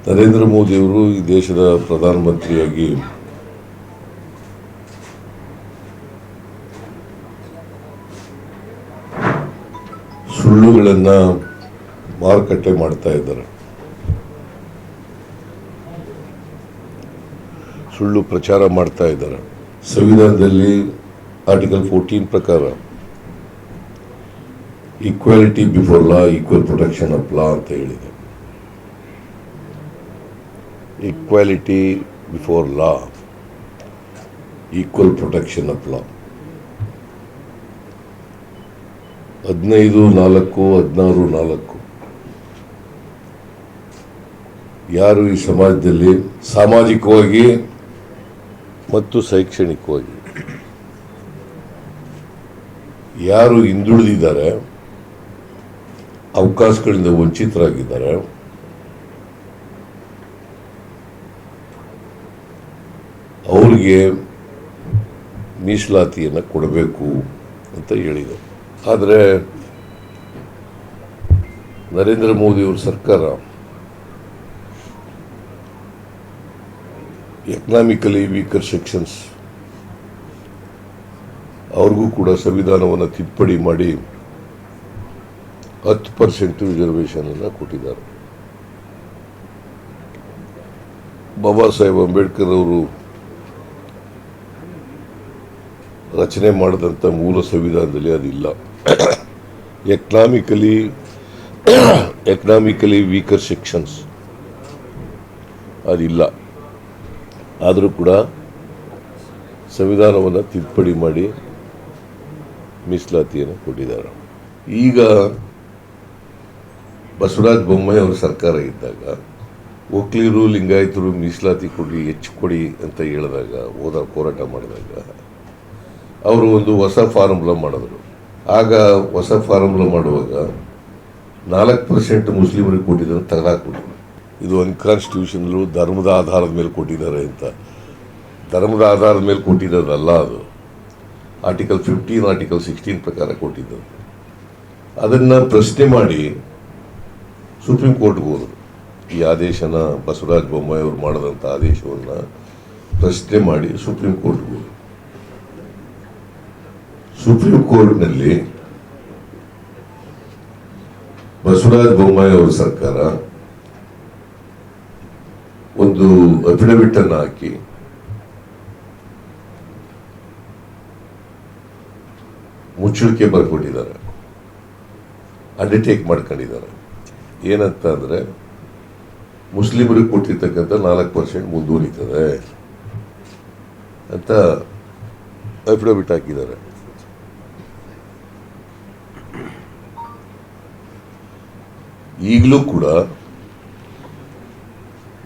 ನರೇಂದ್ರ ಮೋದಿಯವರು ಈ ದೇಶದ ಪ್ರಧಾನಮಂತ್ರಿಯಾಗಿ ಸುಳ್ಳುಗಳನ್ನು ಮಾರುಕಟ್ಟೆ ಮಾಡ್ತಾ ಇದ್ದಾರೆ. ಸುಳ್ಳು ಪ್ರಚಾರ ಮಾಡ್ತಾ ಇದ್ದಾರೆ. ಸಂವಿಧಾನದಲ್ಲಿ ಆರ್ಟಿಕಲ್ 14 ಪ್ರಕಾರ equality before law, equal protection of law ಅಂತ ಹೇಳಿದೆ. Equality before law, equal protection of law. 15(4)16(4) ಯಾರು ಈ ಸಮಾಜದಲ್ಲಿ ಸಾಮಾಜಿಕವಾಗಿ ಮತ್ತು ಶೈಕ್ಷಣಿಕವಾಗಿ ಯಾರು ಹಿಂದುಳಿದಿದ್ದಾರೆ, ಅವಕಾಶಗಳಿಂದ ವಂಚಿತರಾಗಿದ್ದಾರೆ, ಅವರಿಗೆ ಮೀಸಲಾತಿಯನ್ನು ಕೊಡಬೇಕು ಅಂತ ಹೇಳಿದರು. ಆದರೆ ನರೇಂದ್ರ ಮೋದಿಯವರ ಸರ್ಕಾರ ಎಕನಾಮಿಕಲಿ ವೀಕರ್ ಸೆಕ್ಷನ್ಸ್ ಅವ್ರಿಗೂ ಕೂಡ ಸಂವಿಧಾನವನ್ನು ತಿದ್ದುಪಡಿ ಮಾಡಿ 10% ರಿಸರ್ವೇಷನ್ ಅನ್ನು ಕೊಟ್ಟಿದ್ದಾರೆ. ಬಾಬಾ ಸಾಹೇಬ್ ಅಂಬೇಡ್ಕರ್ ಅವರು ರಚನೆ ಮಾಡಿದಂಥ ಮೂಲ ಸಂವಿಧಾನದಲ್ಲಿ ಅದಿಲ್ಲ. ಎಕನಾಮಿಕಲಿ ವೀಕರ್ ಸೆಕ್ಷನ್ಸ್ ಅದಿಲ್ಲ. ಆದರೂ ಕೂಡ ಸಂವಿಧಾನವನ್ನು ತಿದ್ದುಪಡಿ ಮಾಡಿ ಮೀಸಲಾತಿಯನ್ನು ಕೊಟ್ಟಿದ್ದಾರೆ. ಈಗ ಬಸವರಾಜ ಬೊಮ್ಮಾಯಿ ಅವರ ಸರ್ಕಾರ ಇದ್ದಾಗ ಒಕ್ಕಲಿಗರು, ಲಿಂಗಾಯತರು ಮೀಸಲಾತಿ ಕೊಡಿ, ಹೆಚ್ಚು ಕೊಡಿ ಅಂತ ಹೇಳಿದಾಗ, ಹೋರಾಟ ಮಾಡಿದಾಗ ಅವರು ಒಂದು ಹೊಸ ಫಾರ್ಮುಲಾ ಮಾಡಿದ್ರು. ಆಗ ಹೊಸ ಫಾರ್ಮುಲಾ ಮಾಡುವಾಗ 4% ಮುಸ್ಲಿಮರಿಗೆ ಕೊಟ್ಟಿದ್ದನ್ನು ತೆಗೆದಾಕ್ಬಿಟ್ರು. ಇದು ಅನ್ಕಾನ್ಸ್ಟಿಟ್ಯೂಷನಲ್ ಧರ್ಮದ ಆಧಾರದ ಮೇಲೆ ಕೊಟ್ಟಿದ್ದಾರೆ ಅಂತ. ಧರ್ಮದ ಆಧಾರದ ಮೇಲೆ ಕೊಟ್ಟಿದ್ದಲ್ಲ, ಅದು ಆರ್ಟಿಕಲ್ 15, ಆರ್ಟಿಕಲ್ 16 ಪ್ರಕಾರ ಕೊಟ್ಟಿದ್ದು. ಅದನ್ನು ಪ್ರಶ್ನೆ ಮಾಡಿ ಸುಪ್ರೀಂ ಕೋರ್ಟ್ಗೆ ಹೋದರು. ಈ ಆದೇಶನ ಬಸವರಾಜ ಬೊಮ್ಮಾಯಿ ಅವರು ಮಾಡಿದಂಥ ಆದೇಶವನ್ನು ಪ್ರಶ್ನೆ ಮಾಡಿ ಸುಪ್ರೀಂ ಕೋರ್ಟ್ಗೆ ಹೋದರು. ಸುಪ್ರೀಂ ಕೋರ್ಟ್ನಲ್ಲಿ ಬಸವರಾಜ ಬೊಮ್ಮಾಯಿ ಅವರ ಸರ್ಕಾರ ಒಂದು ಅಫಿಡವಿಟ್ ಅನ್ನು ಹಾಕಿ ಮುಚ್ಚಳಿಕೆ ಬರ್ಕೊಟ್ಟಿದ್ದಾರೆ, ಅಂಡರ್ಟೇಕ್ ಮಾಡ್ಕೊಂಡಿದ್ದಾರೆ. ಏನಂತ ಅಂದರೆ, ಮುಸ್ಲಿಮರಿಗೆ ಕೊಟ್ಟಿರ್ತಕ್ಕಂಥ 4% ಮುಂದುವರಿತದೆ ಅಂತ ಅಫಿಡವಿಟ್ ಹಾಕಿದ್ದಾರೆ. ಈಗಲೂ ಕೂಡ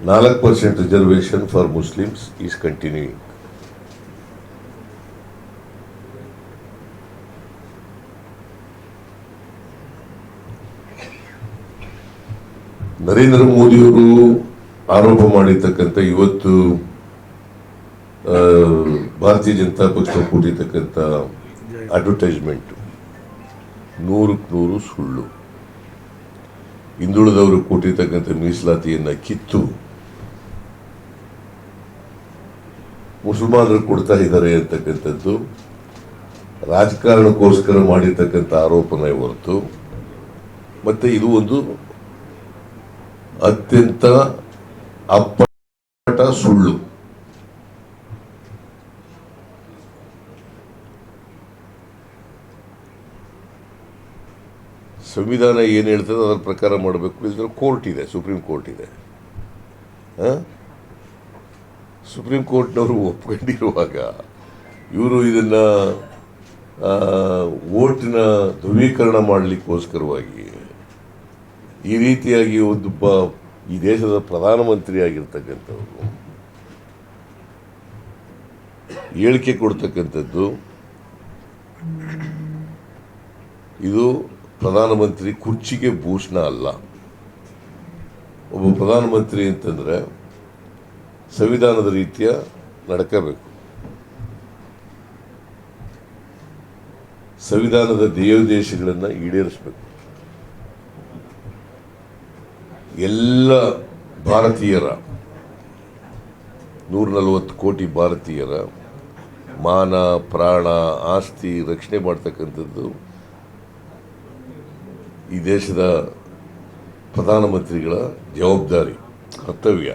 4% reservation for Muslims is continuing. Narendra ಮೋದಿಯವರು ಆರೋಪ ಮಾಡಿರ್ತಕ್ಕಂಥ, ಇವತ್ತು ಭಾರತೀಯ ಜನತಾ ಪಕ್ಷ ಕೊಟ್ಟಿರ್ತಕ್ಕಂಥ ಅಡ್ವರ್ಟೈಸ್ಮೆಂಟ್ 100% ಸುಳ್ಳು. ಹಿಂದುಳಿದವರು ಕೊಟ್ಟಿರ್ತಕ್ಕಂಥ ಮೀಸಲಾತಿಯನ್ನು ಕಿತ್ತು ಮುಸಲ್ಮಾನರು ಕೊಡ್ತಾ ಇದ್ದಾರೆ ಅಂತಕ್ಕಂಥದ್ದು ರಾಜಕಾರಣಕ್ಕೋಸ್ಕರ ಮಾಡಿರ್ತಕ್ಕಂಥ ಆರೋಪನೆ ಹೊರತು, ಮತ್ತೆ ಇದು ಒಂದು ಅತ್ಯಂತ ಅಪ್ಪಟ ಸುಳ್ಳು. ಸಂವಿಧಾನ ಏನು ಹೇಳ್ತದೆ ಅದರ ಪ್ರಕಾರ ಮಾಡಬೇಕು. ಇದರಲ್ಲಿ ಕೋರ್ಟ್ ಇದೆ, ಸುಪ್ರೀಂ ಕೋರ್ಟ್ ಇದೆ. ಸುಪ್ರೀಂ ಕೋರ್ಟ್ನವರು ಒಪ್ಕೊಂಡಿರುವಾಗ ಇವರು ಇದನ್ನು ವೋಟಿನ ಧ್ರುವೀಕರಣ ಮಾಡಲಿಕ್ಕೋಸ್ಕರವಾಗಿ ಈ ರೀತಿಯಾಗಿ ಈ ದೇಶದ ಪ್ರಧಾನಮಂತ್ರಿ ಆಗಿರ್ತಕ್ಕಂಥವ್ರು ಹೇಳಿಕೆ ಕೊಡ್ತಕ್ಕಂಥದ್ದು, ಇದು ಪ್ರಧಾನಮಂತ್ರಿ ಕುರ್ಚಿಗೆ ಭೂಷಣ ಅಲ್ಲ. ಒಬ್ಬ ಪ್ರಧಾನಮಂತ್ರಿ ಅಂತಂದರೆ ಸಂವಿಧಾನದ ರೀತಿಯ ನಡ್ಕೋಬೇಕು. ಸಂವಿಧಾನದ ಧ್ಯೇಯೋದ್ದೇಶಗಳನ್ನು ಈಡೇರಿಸಬೇಕು. ಎಲ್ಲ ಭಾರತೀಯರ 140 ಕೋಟಿ ಭಾರತೀಯರ ಮಾನ ಪ್ರಾಣ ಆಸ್ತಿ ರಕ್ಷಣೆ ಮಾಡ್ತಕ್ಕಂಥದ್ದು ಈ ದೇಶದ ಪ್ರಧಾನಮಂತ್ರಿಗಳ ಜವಾಬ್ದಾರಿ ಕರ್ತವ್ಯ.